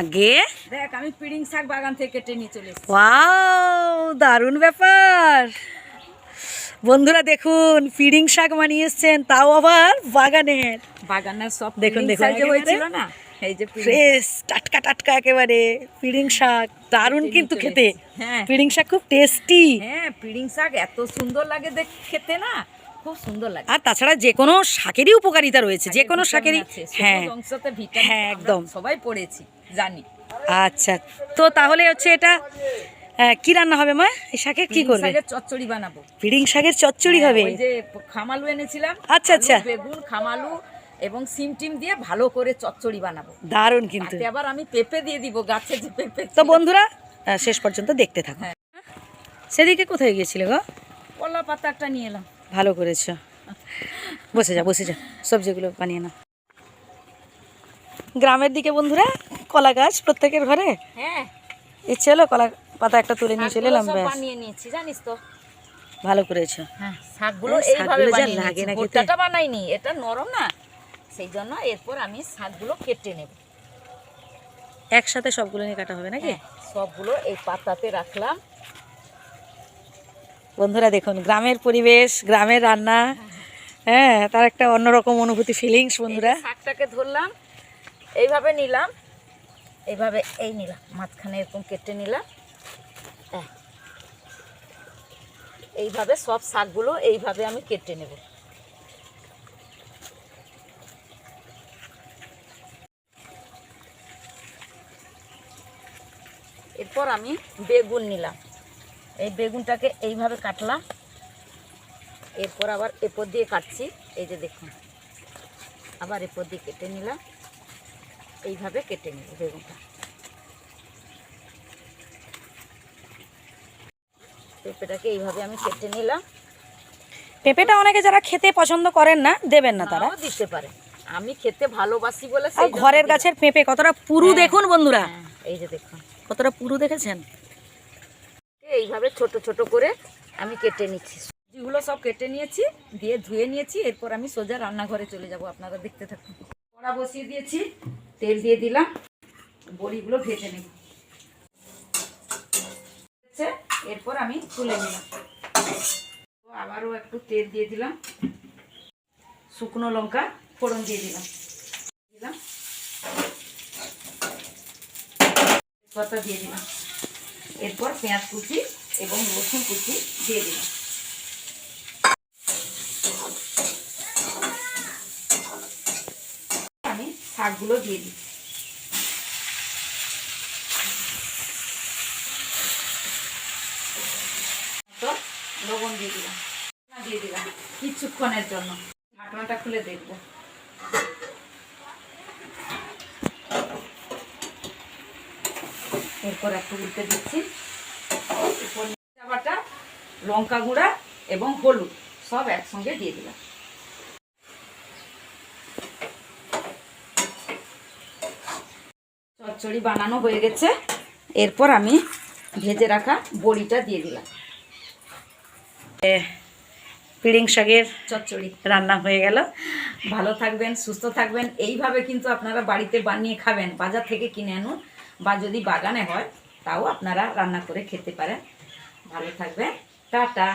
আগে দেখ আমি পিড়িং শাক বাগান থেকে কেটে নিয়ে চলে এসেছি। ওয়াও, দারুণ ব্যাপার। বন্ধুরা দেখুন, পিড়িং শাক বানিয়ে এসছেন, তাও আবার বাগানের সব দেখুন পিড়িং দেখুন শাক যে হয়েছিল না, এই যে ফ্রেশ টাটকা টাটকা একেবারে পিড়িং শাক, দারুণ কিন্তু খেতে। হ্যাঁ পিড়িং শাক খুব টেস্টি। হ্যাঁ, পিড়িং শাক এত সুন্দর লাগে খেতে না, খুব সুন্দর লাগে। আর তাছাড়া যে কোনো শাকেরই উপকারিতা রয়েছে, যে কোনো শাকেরই। হ্যাঁ হ্যাঁ একদম, সবাই পড়েছি জানি। আচ্ছা, তো তাহলে হচ্ছে এটা কি রান্না হবে মা? এই শাকের কি করবে? শাকের চচ্চড়ি বানাবো। পিড়িং শাকের চচ্চড়ি হবে? ওই যে খামালু এনেছিলাম, আচ্ছা আচ্ছা, বেগুন খামালু এবং সিম টিম দিয়ে ভালো করে চচ্চড়ি বানাবো। দারুণ কিন্তু। আবার আমি পেঁপে দিয়ে দিব, গাছে যে পেঁপে। তো বন্ধুরা শেষ পর্যন্ত দেখতে থাকো। সেদিকে কোথায় গিয়েছিল গো? কলা পাতা একটা নিয়ে এলাম। ভালো করেছো, বসে যা বসে যা, সবজিগুলো বানিয়ে নাও। গ্রামের দিকে বন্ধুরা কলা গাছ প্রত্যেকের ঘরে। হ্যাঁ, ইচ্ছে হলো কলা পাতা একটা তুলে নিয়ে চলে এলাম, ব্যাস। বানিয়ে নিয়েছি জানিস তো। ভালো করেছো। হ্যাঁ, শাকগুলো এইভাবে বানিয়ে লাগে না, ভর্তাটা বানাইনি, এটা নরম না, সেই জন্য এরপর আমি শাকগুলো কেটে নেব। একসাথে সবগুলো নিয়ে কাটা হবে নাকি? সবগুলো এই পাতাতে রাখলাম। বন্ধুরা দেখুন, গ্রামের পরিবেশ, গ্রামের রান্না, হ্যাঁ, তার একটা অন্যরকম অনুভূতি, ফিলিংস। বন্ধুরা শাকটাকে ধরলাম, এইভাবে নিলাম, এইভাবে এই নিলাম, মাঝখানে এরকম কেটে নিলাম। এইভাবে সব শাকগুলো এইভাবে আমি কেটে নেব। এরপর আমি বেগুন নিলাম, এই বেগুনটাকে এইভাবে কাটলাম। এরপর আবার এরপর দিয়ে কাটছি, এই যে দেখুন, আবার এরপর দিয়ে কেটে নিলাম, এইভাবে কেটে নেব বেগুনটা। পেঁপেটাকে এইভাবে আমি কেটে নিলাম। পেঁপেটা অনেকে যারা খেতে পছন্দ করেন না, দেবেন না, তারা দিতে পারে। আমি খেতে ভালোবাসি বলে। আর ঘরের গাছের পেঁপে কতটা পুরু দেখুন বন্ধুরা, এই যে দেখুন কতটা পুরু দেখেছেন। এইভাবে ছোট ছোট করে আমি কেটে নিচ্ছি। সবজিগুলো সব কেটে নিয়েছি, দিয়ে ধুয়ে নিয়েছি। এরপর আমি সোজা রান্নাঘরে চলে যাব, আপনারা দেখতে থাকুন। কড়া বসিয়ে দিয়েছি, তেল দিয়ে দিলাম, বড়িগুলো ভেজে নেব। এরপর আমি তুলে নিলাম, আবারও একটু তেল দিয়ে দিলাম, শুকনো লঙ্কা ফোড়ন দিয়ে দিলাম, তেজপাতা দিয়ে দিলাম। এরপর পেঁয়াজ কুচি এবং রসুন কুচি দিয়ে দিলাম। আমি শাকগুলো দিয়ে দিই, লবণ দিয়ে দিলাম, কিছুক্ষণের জন্য। ঢাকনাটা খুলে দেখবো। এরপর একটু উল্টে দিচ্ছি। এরপর বাটা, লঙ্কা গুঁড়া এবং হলুদ সব একসঙ্গে দিয়ে দিলাম। চচ্চড়ি বানানো হয়ে গেছে। এরপর আমি ভেজে রাখা বড়িটা দিয়ে দিলাম। পিড়িং শাকের চচ্চড়ি রান্না হয়ে গেল। ভালো থাকবেন, সুস্থ থাকবেন। এইভাবে কিন্তু আপনারা বাড়িতে বানিয়ে খাবেন, বাজার থেকে কিনে আনুন, বা যদি বাগানে হয় তাও আপনারা রান্না করে খেতে পারেন। ভালো থাকবেন, টাটা।